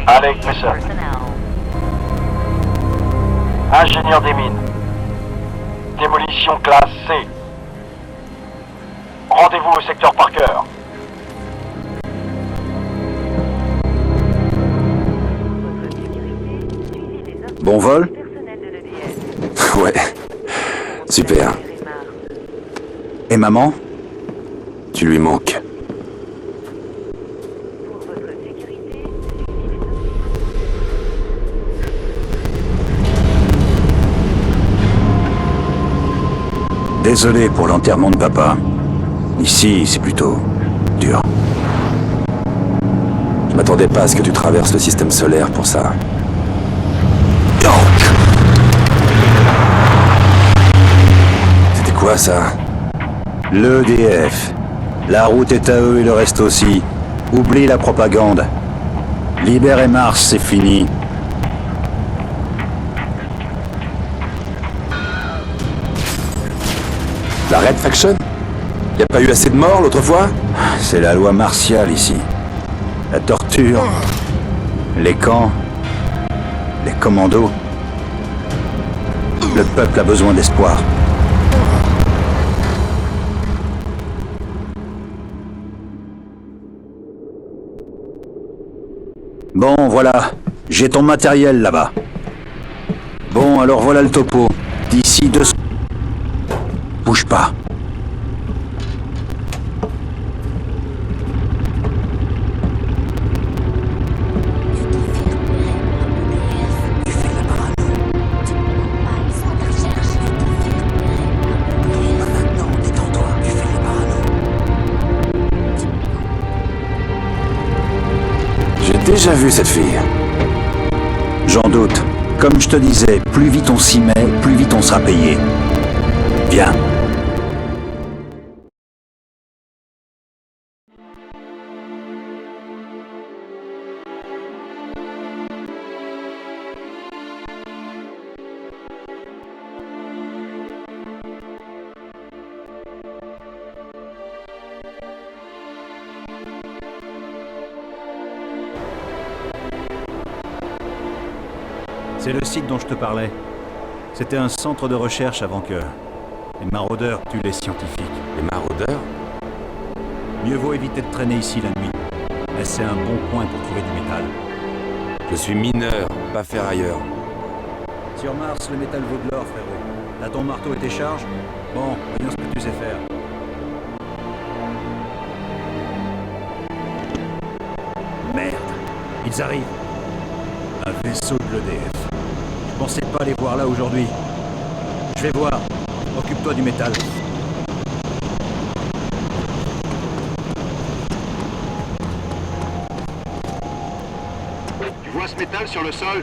Alec Messer. Ingénieur des mines. Démolition classe C. Rendez-vous au secteur Parker. Bon vol? Ouais. Super. Et maman? Tu lui manques. Désolé pour l'enterrement de papa. Ici, c'est plutôt dur. Je m'attendais pas à ce que tu traverses le système solaire pour ça. C'était quoi ça? L'EDF. La route est à eux et le reste aussi. Oublie la propagande. Libérez Mars, c'est fini. La Red Faction? Y a pas eu assez de morts l'autre fois? C'est la loi martiale ici. La torture, les camps, les commandos. Le peuple a besoin d'espoir. Bon, voilà. J'ai ton matériel là-bas. Bon, alors voilà le topo. D'ici 2... Bouge pas. J'ai déjà vu cette fille. J'en doute. Comme je te disais, plus vite on s'y met, plus vite on sera payé. Viens. C'est le site dont je te parlais. C'était un centre de recherche avant que les maraudeurs tuent les scientifiques. Les maraudeurs? Mieux vaut éviter de traîner ici la nuit. Mais c'est un bon point pour trouver du métal. Je suis mineur, pas ferrailleur. Sur Mars, le métal vaut de l'or, frérot. Là, ton marteau et tes charges? Bon, voyons ce que tu sais faire. Merde, ils arrivent. Un vaisseau de l'EDF. Je pensais pas les voir là aujourd'hui. Je vais voir. Occupe-toi du métal. Tu vois ce métal sur le sol?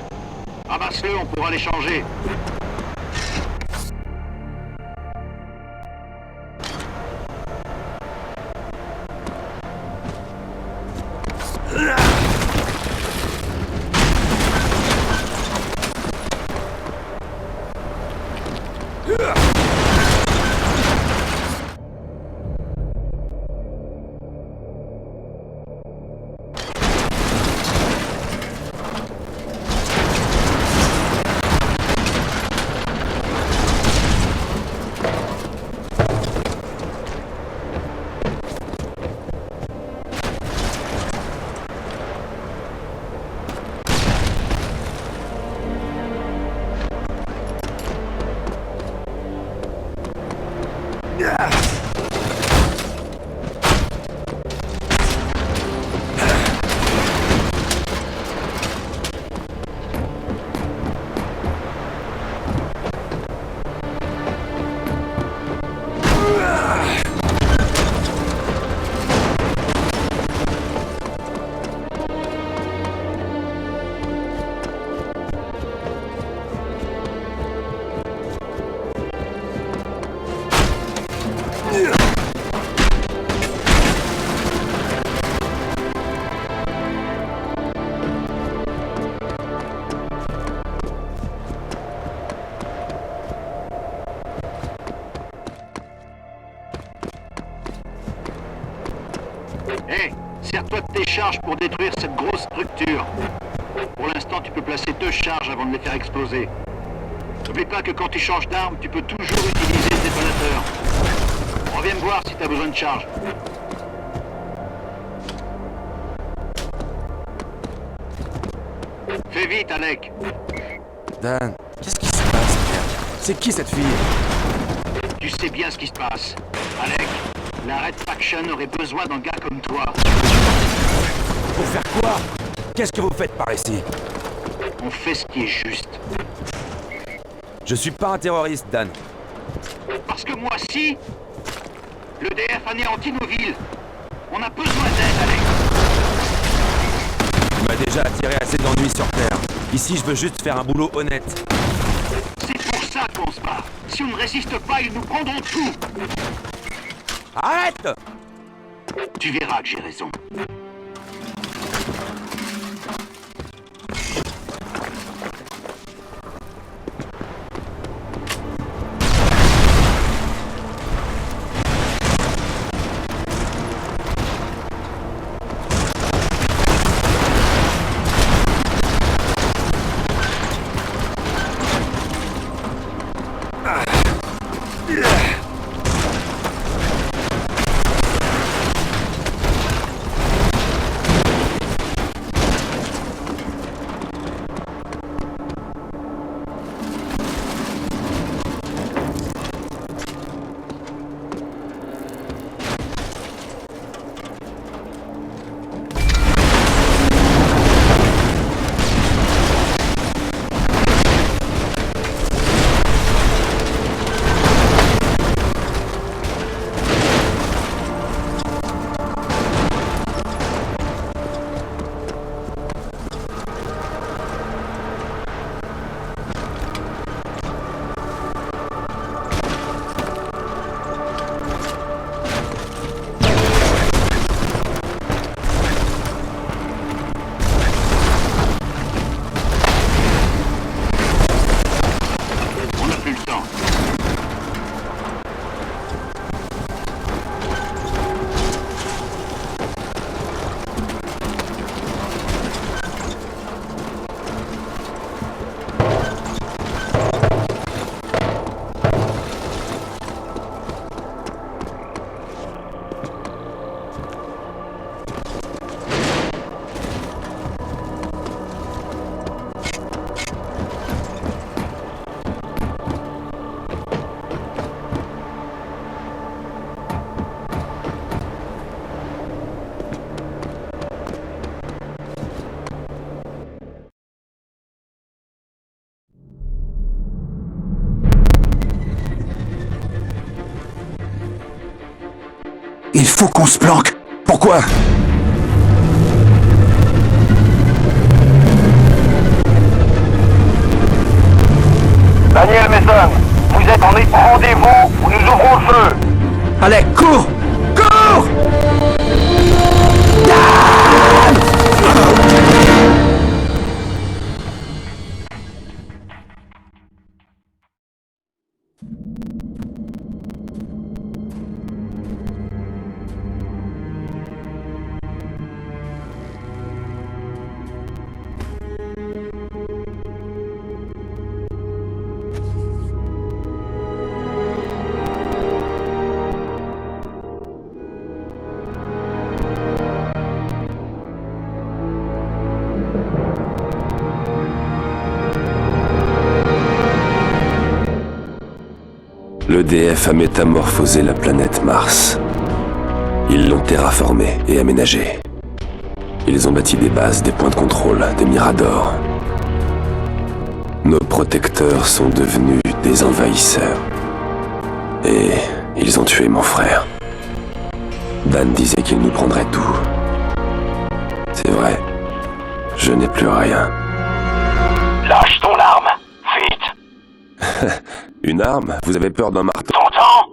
Ramasse-le, on pourra l'échanger. Hé, sers-toi de tes charges pour détruire cette grosse structure. Pour l'instant, tu peux placer 2 charges avant de les faire exploser. N'oublie pas que quand tu changes d'arme, tu peux toujours utiliser le détonateur. Reviens me voir si t'as besoin de charge. Fais vite, Alec. Dan, qu'est-ce qui se passe, merde? C'est qui cette fille? Tu sais bien ce qui se passe. Alec, la Red Faction aurait besoin d'un gars comme toi. Pour faire quoi? Qu'est-ce que vous faites par ici? On fait ce qui est juste. Je suis pas un terroriste, Dan. Parce que moi, si, le DF anéantit nos villes. On a besoin d'aide, Alec. Tu m'as déjà attiré assez d'ennuis sur Terre. Ici, je veux juste faire un boulot honnête. C'est pour ça qu'on se bat. Si on ne résiste pas, ils nous prendront tout. Arrête! Tu verras que j'ai raison. Il faut qu'on se planque. Pourquoi? Daniel Mason, vous êtes en rendez-vous ou nous ouvrons le feu. Allez, cours! Cours! L'EDF a métamorphosé la planète Mars. Ils l'ont terraformée et aménagée. Ils ont bâti des bases, des points de contrôle, des miradors. Nos protecteurs sont devenus des envahisseurs. Et ils ont tué mon frère. Dan disait qu'il nous prendrait tout. C'est vrai, je n'ai plus rien. Lâche ton arme, vite. Une arme? Vous avez peur d'un marteau? T'entends?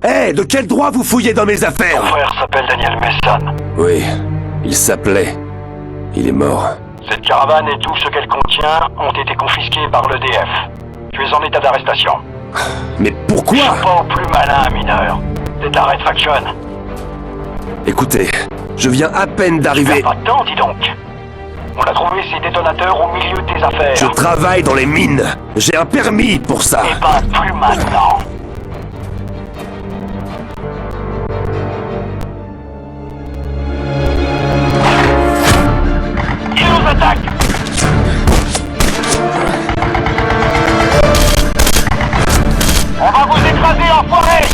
Hé, de quel droit vous fouillez dans mes affaires? Mon frère s'appelle Daniel Mason. Oui, il s'appelait. Il est mort. Cette caravane et tout ce qu'elle contient ont été confisqués par l'EDF. Tu es en état d'arrestation. Mais pourquoi? Pas au plus malin, mineur. C'est la Red Faction. Écoutez, Je viens à peine d'arriver. Pas de temps, dis donc. On a trouvé ces détonateurs au milieu de tes affaires. Je travaille dans les mines. J'ai un permis pour ça. Eh ben, plus maintenant. Ils nous attaquent. On va vous écraser, enfoirés.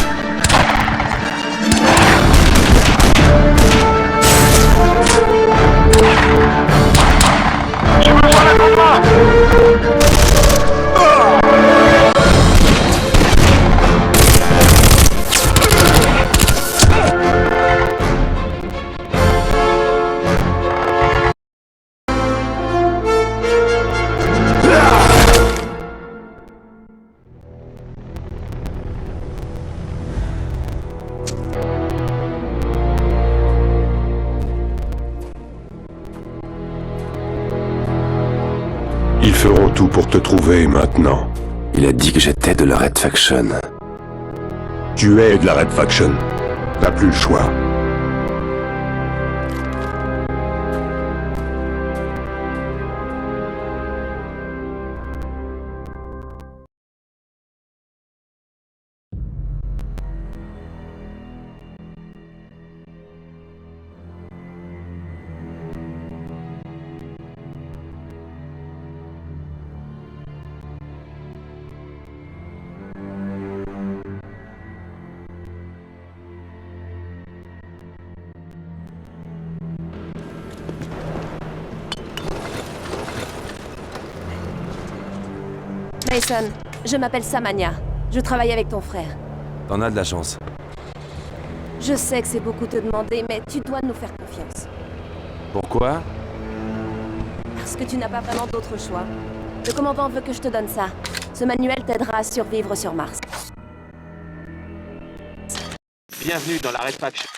J'ai besoin d'un coup de main. Ils feront tout pour te trouver maintenant. Il a dit que j'étais de la Red Faction. Tu es de la Red Faction. T'as plus le choix. Mason, je m'appelle Samania. Je travaille avec ton frère. T'en as de la chance. Je sais que c'est beaucoup te demander, mais tu dois nous faire confiance. Pourquoi? Parce que tu n'as pas vraiment d'autre choix. Le commandant veut que je te donne ça. Ce manuel t'aidera à survivre sur Mars. Bienvenue dans la Red Faction.